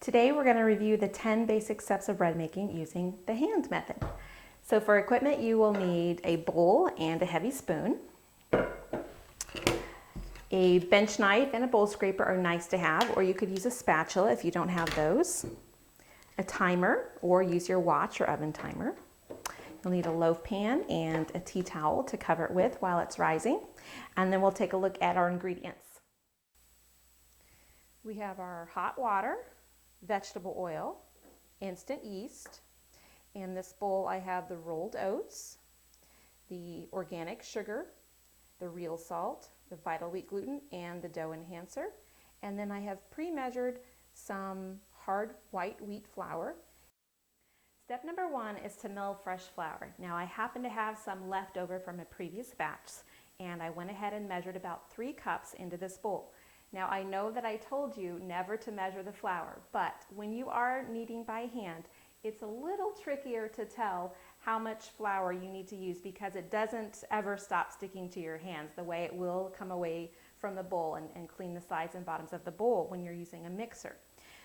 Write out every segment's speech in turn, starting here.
Today we're going to review the 10 basic steps of bread making using the hand method. So for equipment you will need a bowl and a heavy spoon. A bench knife and a bowl scraper are nice to have, or you could use a spatula if you don't have those. A timer, or use your watch or oven timer. You'll need a loaf pan and a tea towel to cover it with while it's rising. And then we'll take a look at our ingredients. We have our hot water, vegetable oil, instant yeast. In this bowl I have the rolled oats, the organic sugar, the real salt, the vital wheat gluten, and the dough enhancer. And then I have pre-measured some hard white wheat flour. Step number 1 is to mill fresh flour. Now I happen to have some left over from a previous batch, and I went ahead and measured about 3 cups into this bowl. Now I know that I told you never to measure the flour, but when you are kneading by hand, it's a little trickier to tell how much flour you need to use because it doesn't ever stop sticking to your hands the way it will come away from the bowl and clean the sides and bottoms of the bowl when you're using a mixer.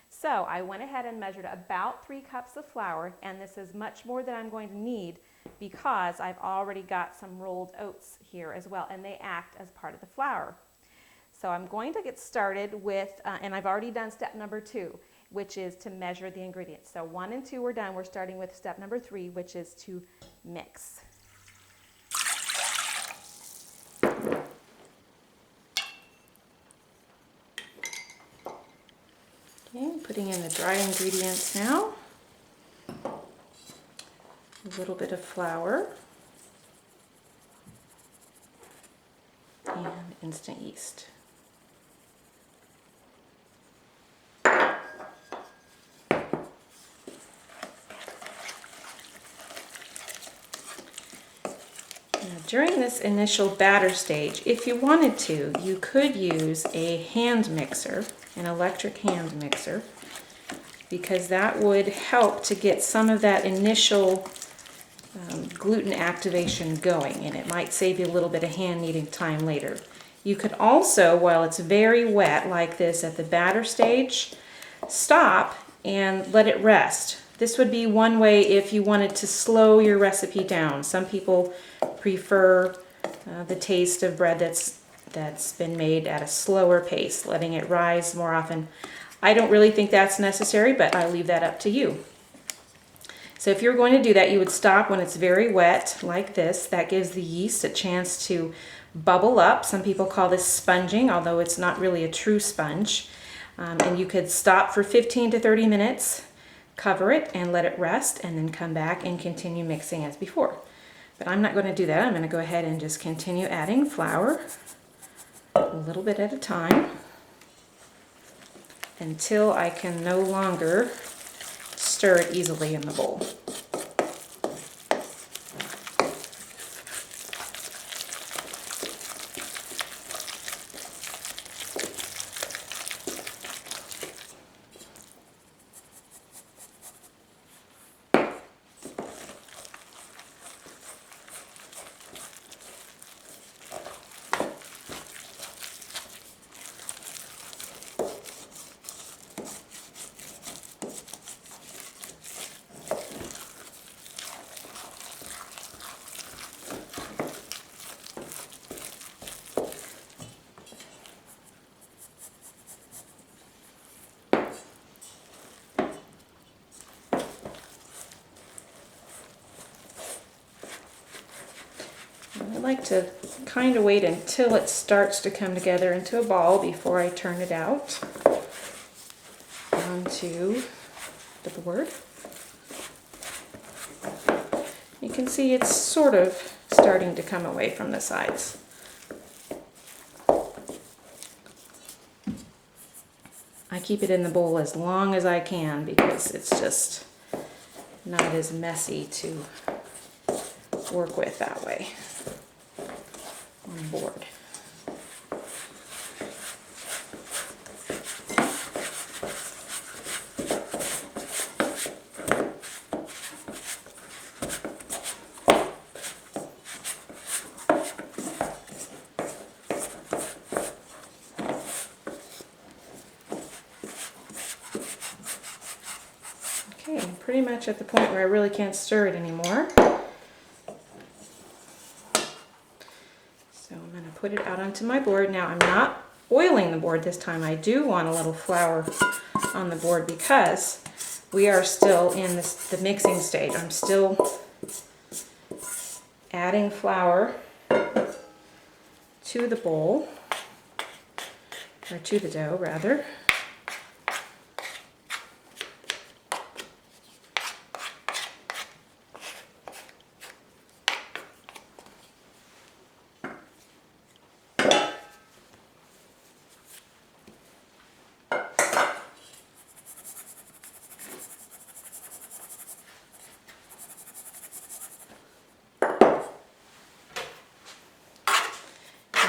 So I went ahead and measured about 3 cups of flour, and this is much more than I'm going to need because I've already got some rolled oats here as well, and they act as part of the flour. So I'm going to get started with, and I've already done step number 2, which is to measure the ingredients. So 1 and 2 we're done. We're starting with step number 3, which is to mix. Okay, putting in the dry ingredients now. A little bit of flour and instant yeast. During this initial batter stage, if you wanted to, you could use a hand mixer, an electric hand mixer, because that would help to get some of that initial gluten activation going, and it might save you a little bit of hand kneading time later. You could also, while it's very wet like this at the batter stage, stop and let it rest. This would be one way if you wanted to slow your recipe down. Some people prefer the taste of bread that's been made at a slower pace, letting it rise more often. I don't really think that's necessary, but I leave that up to you. So if you're going to do that, you would stop when it's very wet like this. That gives the yeast a chance to bubble up. Some people call this sponging, although it's not really a true sponge. And you could stop for 15 to 30 minutes, cover it and let it rest, and then come back and continue mixing as before. But I'm not going to do that. I'm going to go ahead and just continue adding flour a little bit at a time until I can no longer stir it easily in the bowl. I like to kind of wait until it starts to come together into a ball before I turn it out onto the board. You can see it's sort of starting to come away from the sides. I keep it in the bowl as long as I can because it's just not as messy to work with that way on board. pretty much at the point where I really can't stir it anymore. So I'm going to put it out onto my board. Now I'm not oiling the board this time. I do want a little flour on the board because we are still in the mixing stage. I'm still adding flour to the bowl, or to the dough rather.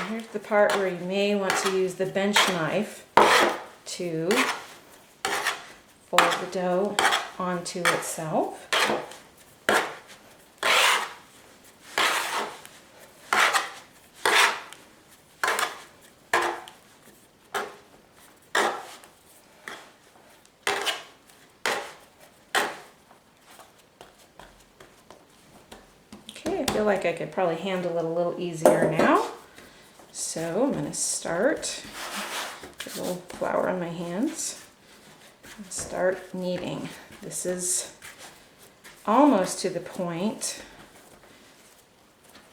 Here's the part where you may want to use the bench knife to fold the dough onto itself. Okay, I feel like I could probably handle it a little easier now. So I'm going to start, get a little flour on my hands, and start kneading. This is almost to the point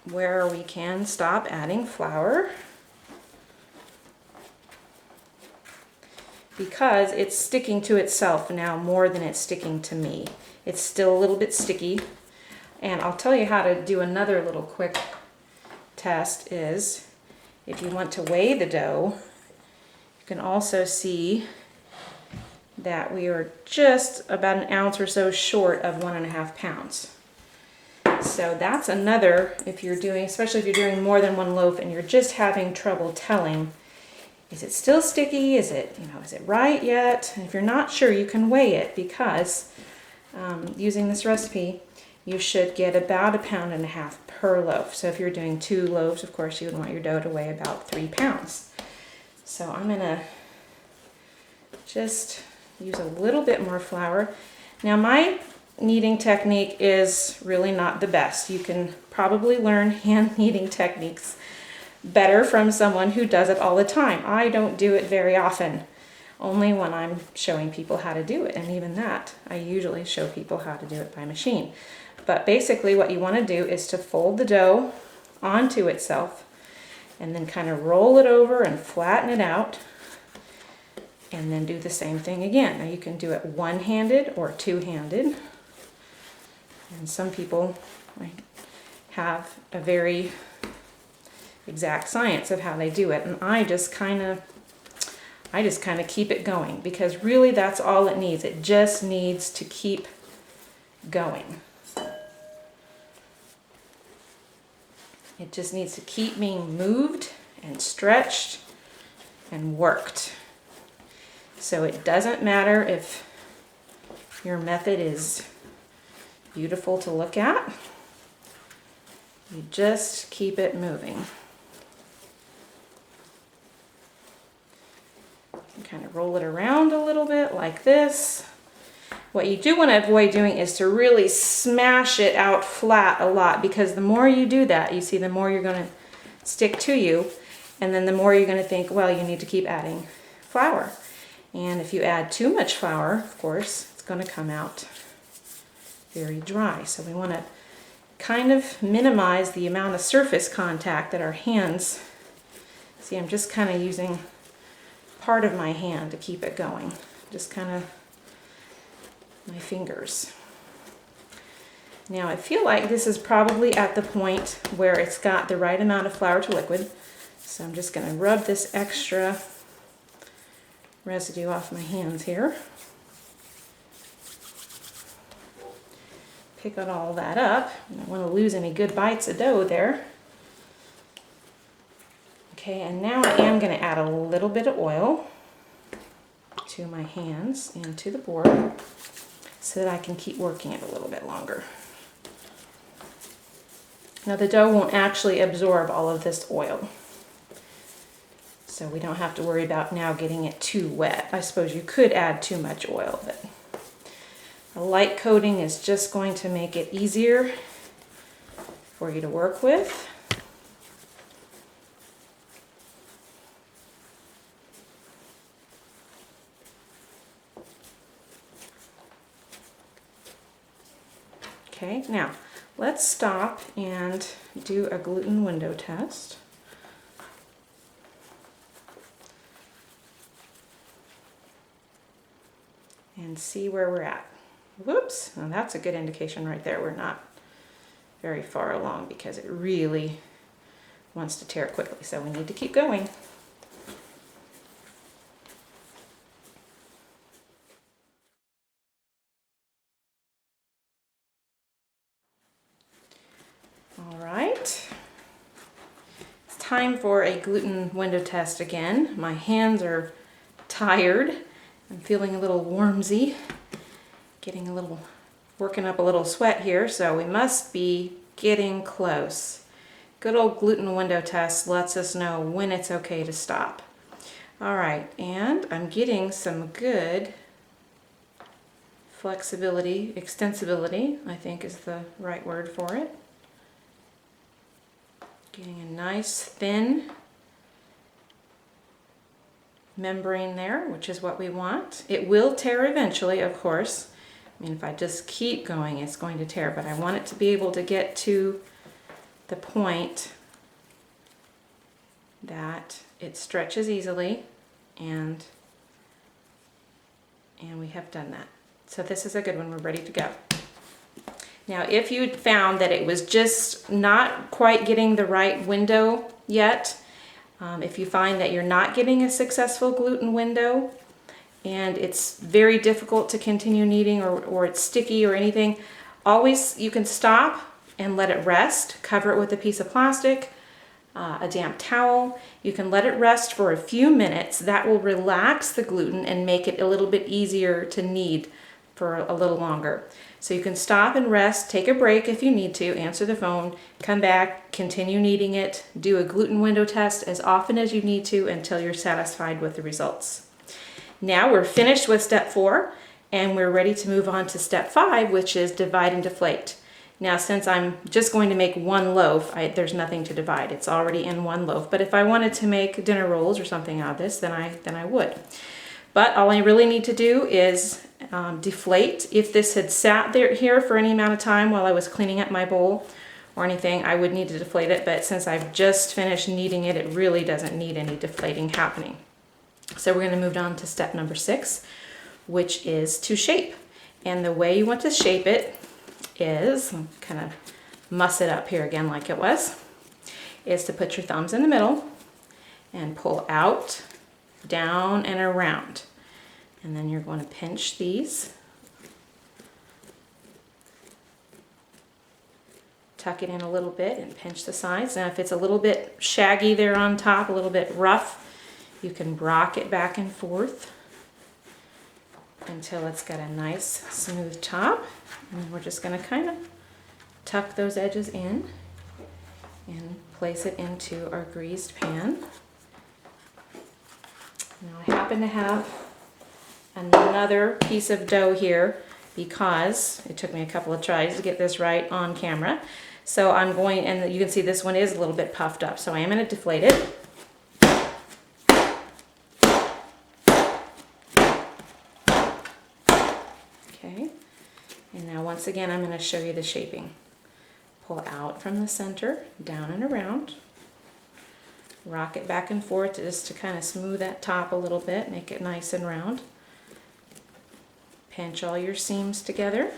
where we can stop adding flour because it's sticking to itself now more than it's sticking to me. It's still a little bit sticky, and I'll tell you how to do another little quick test is if you want to weigh the dough, you can also see that we are just about an ounce or so short of 1.5 pounds. So that's another, if you're doing, especially if you're doing more than one loaf and you're just having trouble telling, is it still sticky? Is it, is it right yet? And if you're not sure, you can weigh it because using this recipe, you should get about 1.5 pounds per loaf. So if you're doing 2 loaves, of course, you would want your dough to weigh about 3 pounds. So I'm gonna just use a little bit more flour. Now my kneading technique is really not the best. You can probably learn hand kneading techniques better from someone who does it all the time. I don't do it very often, only when I'm showing people how to do it. And even that, I usually show people how to do it by machine. But basically what you want to do is to fold the dough onto itself and then kind of roll it over and flatten it out and then do the same thing again. Now you can do it one-handed or two-handed, and some people have a very exact science of how they do it, and I just kind of keep it going because really that's all it needs. It just needs to keep going. It just needs to keep being moved and stretched and worked. So it doesn't matter if your method is beautiful to look at. You just keep it moving. You kind of roll it around a little bit like this. What you do want to avoid doing is to really smash it out flat a lot, because the more you do that, you see, the more you're going to stick to you, and then the more you're going to think, well, you need to keep adding flour. And if you add too much flour, of course, it's going to come out very dry. So we want to kind of minimize the amount of surface contact that our hands, see, I'm just kind of using part of my hand to keep it going. Just kind of my fingers. Now I feel like this is probably at the point where it's got the right amount of flour to liquid. So I'm just going to rub this extra residue off my hands here. Pick out all that up. I don't want to lose any good bites of dough there. Okay, and now I am going to add a little bit of oil to my hands and to the board so that I can keep working it a little bit longer. Now the dough won't actually absorb all of this oil, so we don't have to worry about now getting it too wet. I suppose you could add too much oil, but A light coating is just going to make it easier for you to work with. Okay, now let's stop and do a gluten window test. And see where we're at. Whoops, now that's a good indication right there. We're not very far along because it really wants to tear quickly, so we need to keep going. All right, it's time for a gluten window test again. My hands are tired. I'm feeling a little warmsy, getting a little, working up a little sweat here, so we must be getting close. Good old gluten window test lets us know when it's okay to stop. All right, and I'm getting some good flexibility, extensibility, I think is the right word for it. Getting a nice thin membrane there, which is what we want. It will tear eventually, of course. I mean, if I just keep going, it's going to tear, but I want it to be able to get to the point that it stretches easily, and we have done that. So this is a good one. We're ready to go. Now, if you found that it was just not quite getting the right window yet, if you find that you're not getting a successful gluten window and it's very difficult to continue kneading, or it's sticky or anything, always you can stop and let it rest. Cover it with a piece of plastic, a damp towel. You can let it rest for a few minutes. That will relax the gluten and make it a little bit easier to knead for a little longer. So you can stop and rest, take a break if you need to, answer the phone, come back, continue kneading it, do a gluten window test as often as you need to until you're satisfied with the results. Now we're finished with step 4, and we're ready to move on to step 5, which is divide and deflate. Now, since I'm just going to make one loaf, there's nothing to divide. It's already in one loaf. But if I wanted to make dinner rolls or something out of this, then I would. But all I really need to do is deflate. If this had sat here for any amount of time while I was cleaning up my bowl or anything, I would need to deflate it. But since I've just finished kneading it, it really doesn't need any deflating happening. So we're going to move on to step number 6, which is to shape. And the way you want to shape it is, kind of muss it up here again like it was, is to put your thumbs in the middle and pull out, down, and around. And then you're going to pinch these, tuck it in a little bit and pinch the sides. Now if it's a little bit shaggy there on top, a little bit rough, you can rock it back and forth until it's got a nice smooth top. And then we're just going to kind of tuck those edges in and place it into our greased pan. Now I happen to have another piece of dough here because it took me a couple of tries to get this right on camera. So I'm going, and you can see this one is a little bit puffed up, so I am going to deflate it. Okay, and now once again I'm going to show you the shaping. Pull out from the center, down and around. Rock it back and forth just to kind of smooth that top a little bit, make it nice and round. Pinch all your seams together.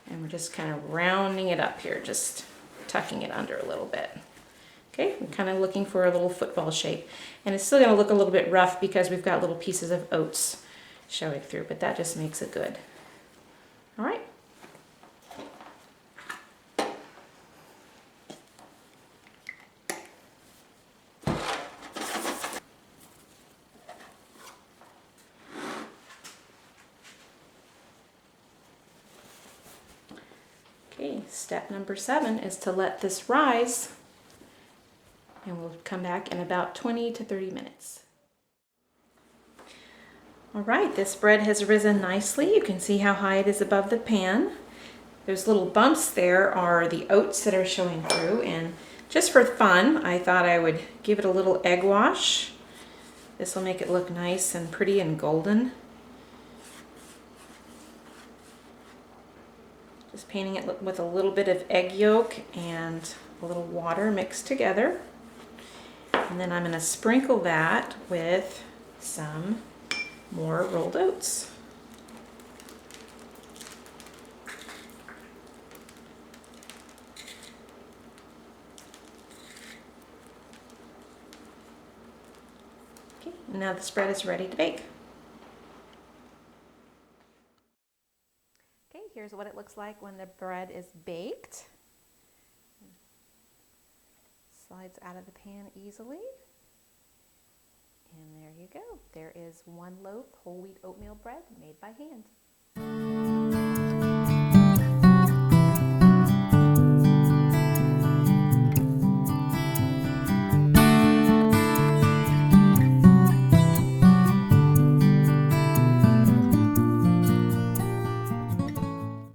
And we're just kind of rounding it up here, just tucking it under a little bit. Okay, I'm kind of looking for a little football shape. And it's still going to look a little bit rough because we've got little pieces of oats showing through, but that just makes it good. All right. Okay, step number 7 is to let this rise, and we'll come back in about 20 to 30 minutes. All right, this bread has risen nicely. You can see how high it is above the pan. Those little bumps there are the oats that are showing through, and just for fun, I thought I would give it a little egg wash. This will make it look nice and pretty and golden. Just painting it with a little bit of egg yolk and a little water mixed together. And then I'm going to sprinkle that with some more rolled oats. Okay, and now the spread is ready to bake. Okay, here's what it looks like when the bread is baked. Slides out of the pan easily. And there you go. There is one loaf whole wheat oatmeal bread made by hand.